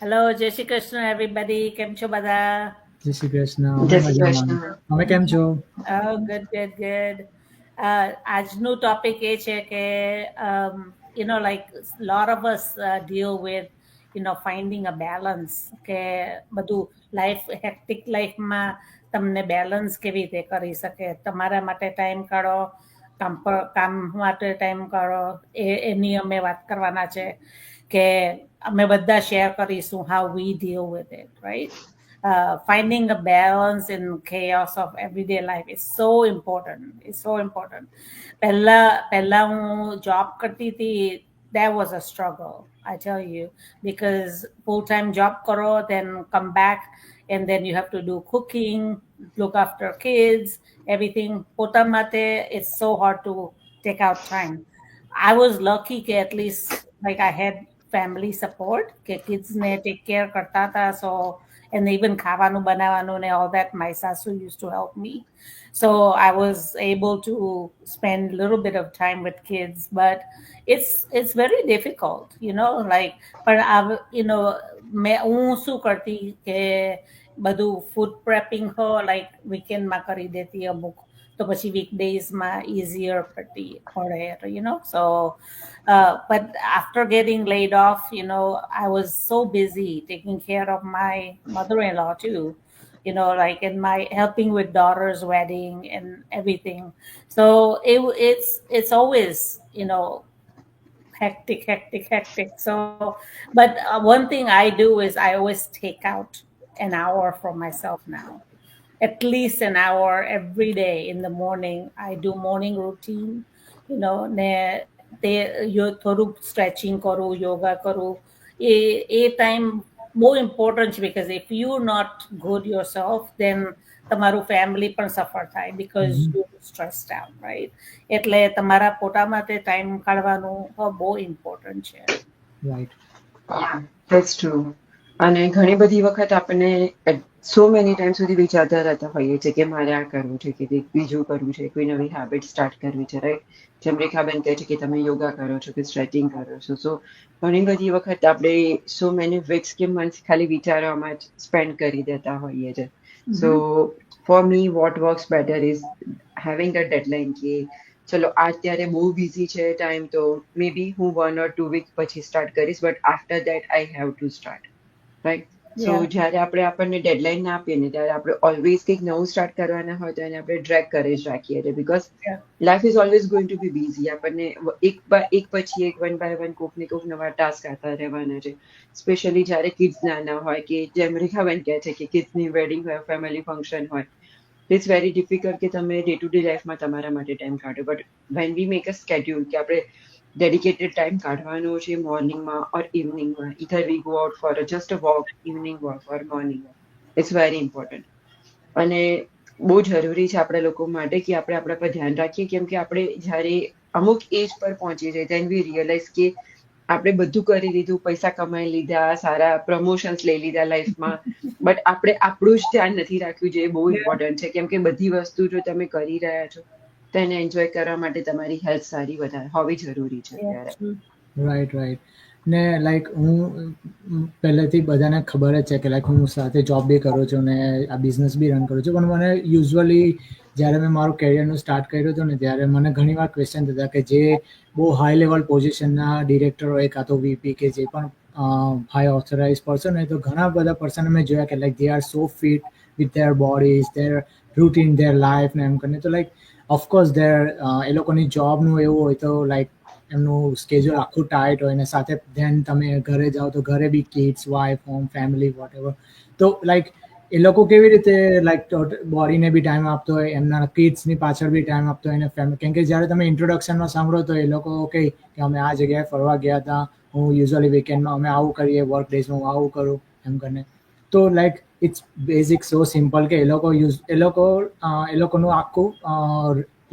Hello, જય Shri Krishna everybody. કેમ છો બધા? જય શ્રી કૃષ્ણ. અમે જય શ્રી મજામાં. કૃષ્ણ. તમે કેમ છો? ગુડ. આજનું ટોપિક એ છે કે like lot of us deal with finding a balance કે બધું હેક્ટિક લાઈફમાં તમને બેલેન્સ કેવી રીતે કરી શકે. તમારા માટે ટાઈમ કાઢો, કામ માટે ટાઈમ કાઢો, એની અમે વાત કરવાના છે કે અમે બધા શેર કરીશું how we deal with it, right? Finding a balance in chaos of everyday life is so important. It's so important. પહેલા હું job કરતી હતી, that was a struggle, I tell you, because full-time job karo, then come back, and then you have to do cooking, look after kids, everything. Pota mate, it's so hard to take out time. I was lucky that at least like I had family support કે kids ને take care કરતા હતા, so and even ખાવાનું બનાવવાનું ને all that, my sasu used to help me, so I was able to spend a little bit of time with kids, but it's very difficult, like but હું શું કરતી કે બધું food prepping ho like weekend માં કરી દેતી અમુક, તો પછી weekdays easier પડે, so but after getting laid off, I was so busy taking care of my mother-in-law too, like in my helping with daughter's wedding and everything, so it's always hectic. So, but one thing I do is I always take out an hour for myself now, at least an hour every day in the morning. I do morning routine, ને તે થોડુંક stretching કરું, યોગા કરું. એ time બહુ important છે, because if you're not good yourself, then તમારું family પણ સફર થાય because you're stressed out, right? એટલે તમારા પોતા માટે ટાઈમ કાઢવાનું બહુ ઇમ્પોર્ટન્ટ છે. રાઈટ. Yeah, that's true. અને ઘણી બધી વખત આપણને સો મેની ટાઈમ સુધી વિચારતા રહેતા હોઈએ છે કે મારે આ કરવું છે કે બીજું કરવું છે, કોઈ નવી હેબિટ સ્ટાર્ટ કરવી છે, રાઈટ? જેમ રેખાબેન કહે છે કે તમે યોગા કરો છો કે સ્ટ્રેચિંગ કરો છો, સો ઘણી બધી વખત આપણે સો મેની વીક્સ કે મંથ્સ ખાલી વિચારવામાં જ સ્પેન્ડ કરી દેતા હોઈએ છે. So for me what works better is having a deadline કે ચલો અત્યારે બહુ બિઝી છે ટાઈમ, તો મે બી હું 1 or 2 વીક પછી સ્ટાર્ટ કરીશ, but after that I have to start, right? So Yeah. જ્યારે આપણને ડેડલાઇન ના આપીએ ને ત્યારે આપણે ઓલવેઝ કંઈક નવું સ્ટાર્ટ કરવાના હોય તો એને આપણે ડ્રેક કરી જ રાખીએ છીએ, because Yeah. Life is always going to be busy. આપણને એક પછી એક વન બાય વન કોક ને કોક નવા ટાસ્ક આવતા રહેવાના છે, સ્પેશિયલી જ્યારે કિડ્સ નાના હોય, કે જેમ રેખાબેન કહે છે કે કિડ્સની વેડિંગ હોય, ફેમિલી ફંક્શન હોય, ઇટ્સ વેરી ડિફિકલ્ટ કે તમે ડે ટુ ડે લાઈફમાં તમારા માટે ટાઈમ કાઢો. But when we make a schedule કે આપણે ડેડિકેટેડ ટાઈમ કાઢવાનો છે મોર્નિંગમાં ઓર ઇવનિંગમાં, either we go out for just a walk, evening walk or morning walk, it's very important. અને બહુ જરૂરી છે આપણા લોકો માટે કે આપણે આપણા પર ધ્યાન રાખીએ, કેમ કે આપણે જ્યારે અમુક એજ પર પહોંચીએ છીએ દેન વી રિયલાઇઝ કે આપણે બધું કરી લીધું, પૈસા કમાઈ લીધા, સારા પ્રમોશન્સ લઈ લીધા લાઈફમાં, બટ આપણે આપણું જ ધ્યાન નથી રાખ્યું, જે બહુ ઇમ્પોર્ટન્ટ છે. કેમ કે બધી વસ્તુ જો તમે કરી રહ્યા છો તો એને એન્જોય કરવા માટે તમારી હેલ્થ સારી વધારે હોવી જરૂરી છે અત્યારે. રાઈટ. ને લાઈક હું પહેલેથી બધાને ખબર જ છે કે લાઈક હું સાથે જોબ બી કરું છું ને આ બિઝનેસ બી રન કરું છું, પણ મને યુઝ્યુઅલી જ્યારે મેં મારું કેરિયરનું સ્ટાર્ટ કર્યું હતું ને ત્યારે મને ઘણીવાર ક્વેશ્ચન થતા કે જે બહુ હાઈ લેવલ પોઝિશનના ડિરેક્ટર હોય કાં તો વીપી કે જે પણ હાઈ ઓથોરાઇઝ પર્સન હોય, તો ઘણા બધા પર્સન મેં જોયા કે like they are so fit with their bodies, there routine, there life ને એમ કરીને. તો લાઈક ઓફકોર્સ એ લોકોની જોબનું એવું હોય તો લાઈક એમનું સ્કેજ્યુલ આખું ટાઈટ હોય ને સાથે ધ્યાન તમે ઘરે જાઓ તો ઘરે બી kids, wife, home, family, whatever. તો લાઈક એ લોકો કેવી રીતે લાઈક બોડીને બી ટાઈમ આપતો હોય, એમના કિડ્સની પાછળ બી ટાઈમ આપતો હોય, અને ફેમિલી. કેમ કે જ્યારે તમે ઇન્ટ્રોડક્શનમાં સાંભળો તો એ લોકો કહે કે અમે આ જગ્યાએ ફરવા ગયા હતા, હું યુઝ્યુઅલી વીકેન્ડમાં અમે આવું કરીએ, વર્ક ડેઝમાં હું આવું કરું એમ કરીને. તો like it's basic so simple કે એ લોકોનું આખું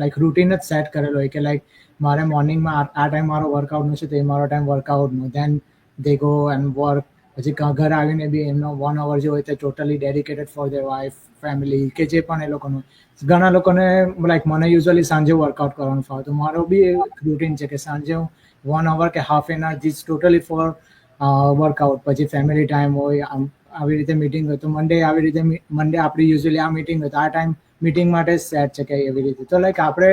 લાઈક રૂટીન જ સેટ કરેલું હોય કે લાઈક મારે મોર્નિંગમાં આ ટાઈમ મારો વર્કઆઉટનો છે તો એ મારો ટાઈમ વર્કઆઉટનો, then they go and work. પછી ઘર આવીને બી એમનો 1 hour જે હોય તે totally dedicated four there wife, family કે જે પણ એ લોકોનું. ઘણા લોકોને લાઈક મને યુઝ્યુઅલી સાંજે વર્કઆઉટ કરવાનું ફાવે, તો મારો બી એક રૂટીન છે કે સાંજે હું 1 hour કે half an hour this totally for workout, પછી ફેમિલી ટાઈમ હોય, આવી રીતે મીટિંગ હોય તો મંડે આપણી યુઝ્યુઅલી આ મીટિંગ હોય તો આ ટાઈમ મીટિંગ માટે સેટ છે કે એવી રીતે. તો લાઈક આપણે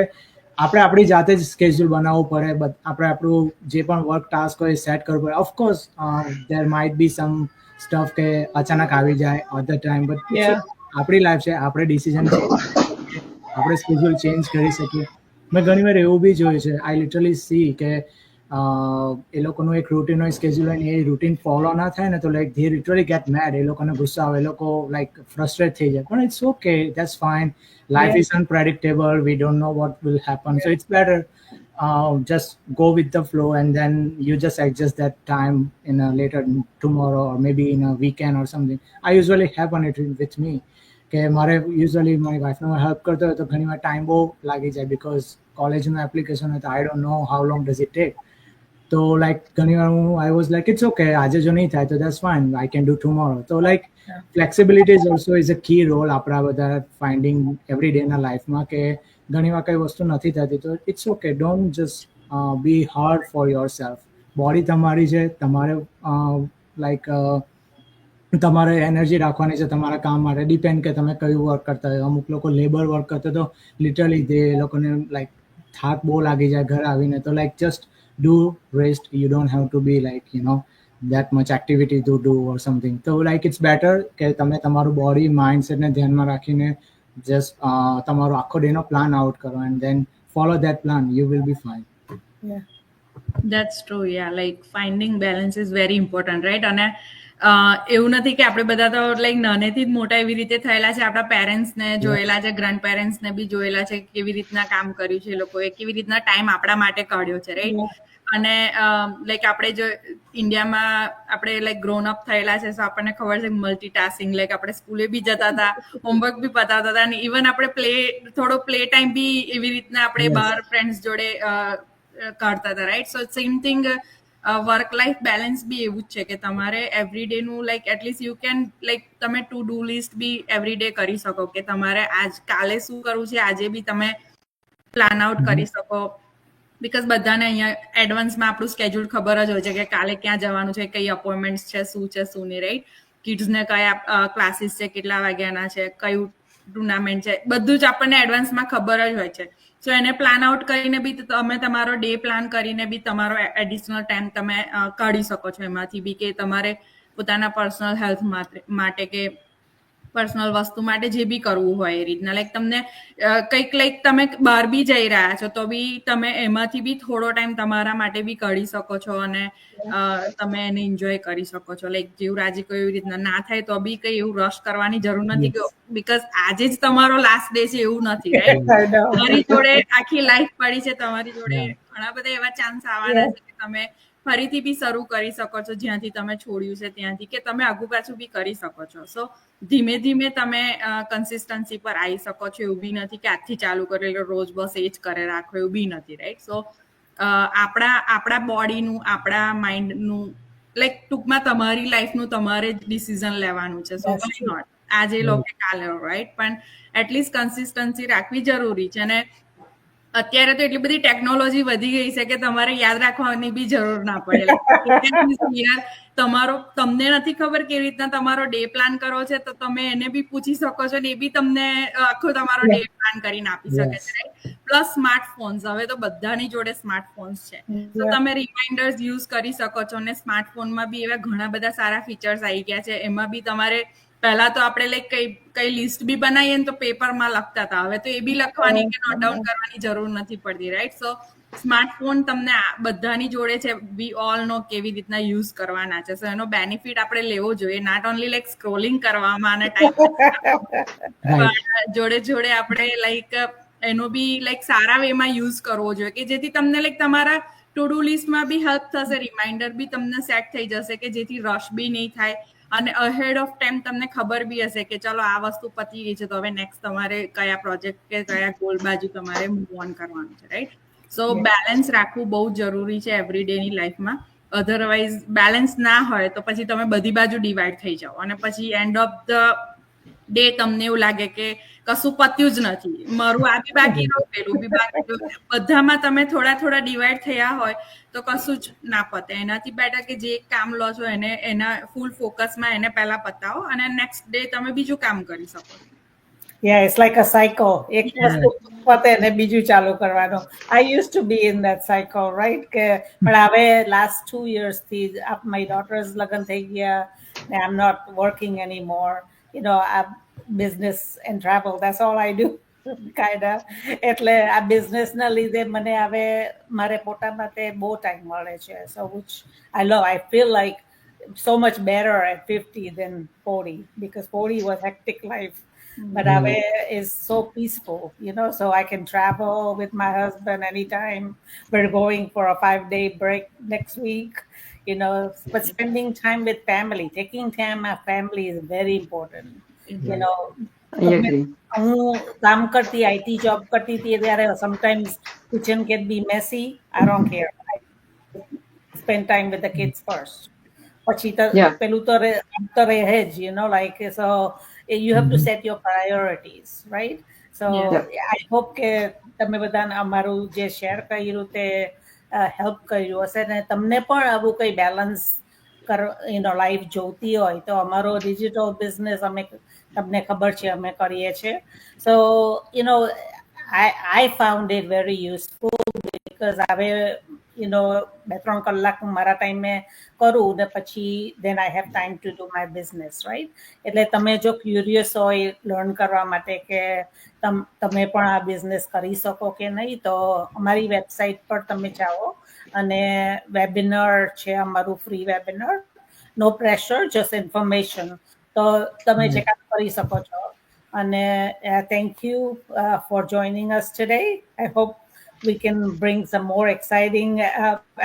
આપણી જાતે જ સ્કેડ્યુલ બનાવવું પડે. આપણે આપણું જે પણ વર્ક ટાસ્ક હોય સેટ કરવું પડે. Of course there might be some stuff કે અચાનક આવી જાય અધર ટાઈમ, બટ આપણી લાઈફ છે, આપણે ડિસિઝન આપણે સ્કેડ્યુલ ચેન્જ કરી શકીએ. મેં ઘણી વાર એવું બી જોયું છે, આઈ લિટરલી સી કે એ લોકોનું એક રૂટીન હોય, સ્કેડ્યુલ હોય ને એ રૂટીન ફોલો ના થાય ને તો લાઈક ધે લિટરલી ગેટ મેડ. એ લોકોને ગુસ્સા આવે, એ લોકો લાઈક ફ્રસ્ટ્રેટ થઈ જાય. પણ it's okay, that's fine. Life is unpredictable. We don't know what will happen. So it's better just go with the flow and then you just adjust that time in a later tomorrow or maybe in a weekend or something. I usually happen it with me કે મારે usually મારી વાઇફને help કરતો હોય તો ઘણી વાર time બહુ લાગી જાય બિકોઝ કોલેજનું એપ્લિકેશન હોય તો I don't know how long does it take. તો લાઈક ઘણી વાર I was like it's okay, આજે જો નહીં થાય તો that's fine, I can do tomorrow. તો like flexibility is also is a key role આપણા બધા ફાઇન્ડિંગ એવરી ડેના લાઈફમાં કે ઘણી વાર કઈ વસ્તુ નથી થતી તો it's okay, don't just be hard for yourself. Body તમારી છે, તમારે લાઈક તમારે એનર્જી રાખવાની છે તમારા કામ માટે. ડિપેન્ડ કે તમે કયું વર્ક કરતા હોય. અમુક લોકો લેબર વર્ક કરતા તો લિટરલી એ લોકોને લાઈક થાક બહુ લાગી જાય ઘર આવીને. તો like just do rest. You don't have to be like that much activity to do or something. So like it's better કે તમે તમારું બોડી માઇન્ડસેટ ને ધ્યાનમાં રાખીને just તમારો આખો ડેનો પ્લાન આઉટ કરો and then follow that plan. You will be fine. Yeah. That's true. Yeah, like finding balance is very important, right? અને એવું નથી કે આપણે બધા તો લાઈક નાનેથી જ મોટા એવી રીતે થયેલા છે. આપણા પેરેન્ટ્સને જોયેલા છે, ગ્રાન્ડ પેરેન્ટ્સને બી જોયેલા છે કેવી રીતના કામ કર્યું છે એ લોકોએ, કેવી રીતના ટાઈમ આપણા માટે કાઢ્યો છે, રાઈટ? અને લાઈક આપણે જો ઇન્ડિયામાં આપણે લાઈક ગ્રોન અપ થયેલા છે તો આપણને ખબર છે મલ્ટીટાસ્કિંગ, લાઈક આપણે સ્કૂલે બી જતા હતા, હોમવર્ક બી પતાવતા હતા, અને ઇવન આપણે થોડો પ્લે ટાઈમ બી એવી રીતના આપણે બહાર ફ્રેન્ડ્સ જોડે કાઢતા હતા, right? So same thing work life balance બી એવું જ છે કે તમારે એવરી ડે નું like at least you can like તમે ટુ ડુ લિસ્ટ બી એવરી ડે કરી શકો કે તમારે કાલે શું કરવું છે આજે બી તમે પ્લાન આઉટ કરી શકો. બીકોઝ બધાને અહીંયા એડવાન્સમાં આપણું સ્કેડ્યુલ ખબર જ હોય છે કે કાલે ક્યાં જવાનું છે, કઈ અપોઇન્ટમેન્ટ્સ છે, શું નહીં, રાઈટ? કિડ્સને કયા ક્લાસીસ છે, કેટલા વાગ્યાના છે, કયું ટુર્નામેન્ટ છે, બધું જ આપણને એડવાન્સમાં ખબર જ હોય છે. સો એને પ્લાન આઉટ કરીને બી તમે તમારો ડે પ્લાન કરીને બી તમારો એડિશનલ ટાઈમ તમે કાઢી શકો છો એમાંથી બી, કે તમારે પોતાના પર્સનલ હેલ્થ માટે કે પર્સનલ વસ્તુ માટે જે બી કરવું હોય એ રીતના. લાઈક તમને કંઈક લાઈક તમે બહાર બી જઈ રહ્યા છો તો બી તમે એમાંથી બી થોડો ટાઈમ તમારા માટે બી કાઢી શકો છો અને તમે એને એન્જોય કરી શકો છો. લાઈક જેવું રાજી કોઈ એવી રીતના ના થાય તો બી કઈ એવું રશ કરવાની જરૂર નથી કે બીકોઝ આજે જ તમારો લાસ્ટ ડે છે એવું નથી, રાઈટ? તમારી જોડે આખી લાઈફ પડી છે, તમારી જોડે ઘણા બધા એવા ચાન્સ આવવાના છે કે તમે ફરીથી બી શરૂ કરી શકો છો જ્યાંથી તમે છોડ્યું છે ત્યાંથી, કે તમે આગુ પાછું બી કરી શકો છો. સો ધીમે ધીમે તમે કન્સિસ્ટન્સી પર આવી શકો છો. એવું બી નથી કે આજથી ચાલુ કરેલો રોજ બસ એ જ કરે રાખો, એવું બી નથી, રાઈટ? સો આપણા બોડીનું, આપણા માઇન્ડનું, લાઈક ટૂંકમાં તમારી લાઈફનું તમારે જ ડિસિઝન લેવાનું છે. સો વાય નોટ આજે લો કે કાલે, રાઈટ? પણ એટલીસ્ટ કન્સિસ્ટન્સી રાખવી જરૂરી છે. અને અત્યારે તો એટલી બધી ટેકનોલોજી વધી ગઈ છે કે તમારે યાદ રાખવાની બી જરૂર ના પડે. તમને નથી ખબર કેવી રીતના તમારો ડે પ્લાન કરો છે તો તમે એને બી પૂછી શકો છો ને એ બી તમને આખો તમારો ડે પ્લાન કરીને આપી શકે છે, રાઈટ? પ્લસ સ્માર્ટફોન્સ, હવે તો બધાની જોડે સ્માર્ટફોન્સ છે, તો તમે રિમાઇન્ડર્સ યુઝ કરી શકો છો. અને સ્માર્ટફોનમાં બી એવા ઘણા બધા સારા ફીચર્સ આવી ગયા છે. એમાં બી તમારે પહેલા તો આપણે લાઈક કઈ લિસ્ટ બી બનાવીએ ને તો પેપરમાં લખતા હતા, હવે તો એ બી લખવાની કે નોટ ડાઉન કરવાની જરૂર નથી પડતી, રાઈટ? સો સ્માર્ટફોન તમને બધાની જોડે છે, વી ઓલ નો કેવી રીતના યુઝ કરવાના છે. સો એનો બેનિફિટ આપણે લેવો જોઈએ, નોટ ઓનલી લાઈક સ્ક્રોલિંગ કરવામાં અને ટાઈમ, જોડે જોડે આપણે લાઈક એનો બી લાઈક સારા વેમાં યુઝ કરવો જોઈએ કે જેથી તમને લાઈક તમારા ટુ ડુ લિસ્ટમાં બી હેલ્પ થશે, રિમાઇન્ડર બી તમને સેટ થઈ જશે કે જેથી રશ બી નહીં થાય અને અહેડ ઓફ ટાઈમ તમને ખબર બી હશે કે ચલો આ વસ્તુ પતી ગઈ છે તો હવે નેક્સ્ટ તમારે કયા પ્રોજેક્ટ કે કયા ગોલ બાજુ તમારે મૂવ ઓન કરવાનું છે, રાઈટ? સો બેલેન્સ રાખવું બહુ જરૂરી છે એવરી ડે ની લાઈફમાં. અધરવાઇઝ બેલેન્સ ના હોય તો પછી તમે બધી બાજુ ડિવાઈડ થઈ જાઓ અને પછી એન્ડ ઓફ ધ ડે તમને એવું લાગે કે કશું પત્યું જ નથી, મારું આ બી બાકી રહ્યું, પેલું બી બાકી રહ્યું, બધામાં તમે થોડા થોડા ડિવાઈડ થયા હોય તો કશું જ ના પતે. એનાથી બેટર કે જે કામ લો છો એને એના ફૂલ ફોકસમાં એને પહેલા પતાવો અને નેક્સ્ટ ડે તમે બીજું કામ કરી શકો. Yeah, it's like a cycle. એક વસ્તુ પતે ને બીજું ચાલુ કરવાનું. I used to be in that cycle, right? કે પણ હવે last 2 years થી my daughter's લગ્ન થઈ ગયા ને I'm not working anymore. You know, business and travel, that's all I do. kind of. એટલે આ business ના લીધે મને હવે મારે પોતા માટે બહુ ટાઈમ મળે છે. So which I love. I feel like so much better at 50 than 40 because 40 was hectic life. But Ave is so peaceful, you know, so I can travel with my husband anytime. We're going for a 5-day break next week, you know, but spending time with family, taking time with family is very important, you know. I agree. હું કામ કરતી IT job કરતી હતી ત્યારે sometimes kitchen can be messy. I don't care. I spend time with the kids first. પછી તો Yeah. પેલું તો રહે જ, you know, like so you have to set your priorities, right? So Yeah. I hope કે તમે બધાને અમારું જે શેર કર્યું તે હેલ્પ કર્યું હશે ને તમને પણ આવું કંઈ બેલેન્સ લાઈફ જોતી હોય તો અમારો ડિજિટલ બિઝનેસ અમે તમને ખબર છે અમે કરીએ છીએ. સો I found it very useful because હવે 2-3 કલાક હું મારા ટાઈમે કરું ને પછી then I have time to do my business, right? એટલે તમે જો ક્યુરિયસ હોય લર્ન કરવા માટે કે તમે પણ આ બિઝનેસ કરી શકો કે નહીં તો અમારી વેબસાઇટ પર તમે જાઓ અને વેબિનાર છે અમારું ફ્રી વેબિનાર, નો પ્રેશર જસ્ટ ઇન્ફોર્મેશન, તો તમે ચેકઆઉટ કરી શકો છો. અને thank you for joining us today. I hope we can bring some more exciting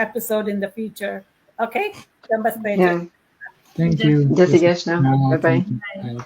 episode in the future. Okay? Namaste. Yeah. Thank you. Jai Shri Krishna. Bye. Bye-bye. Bye.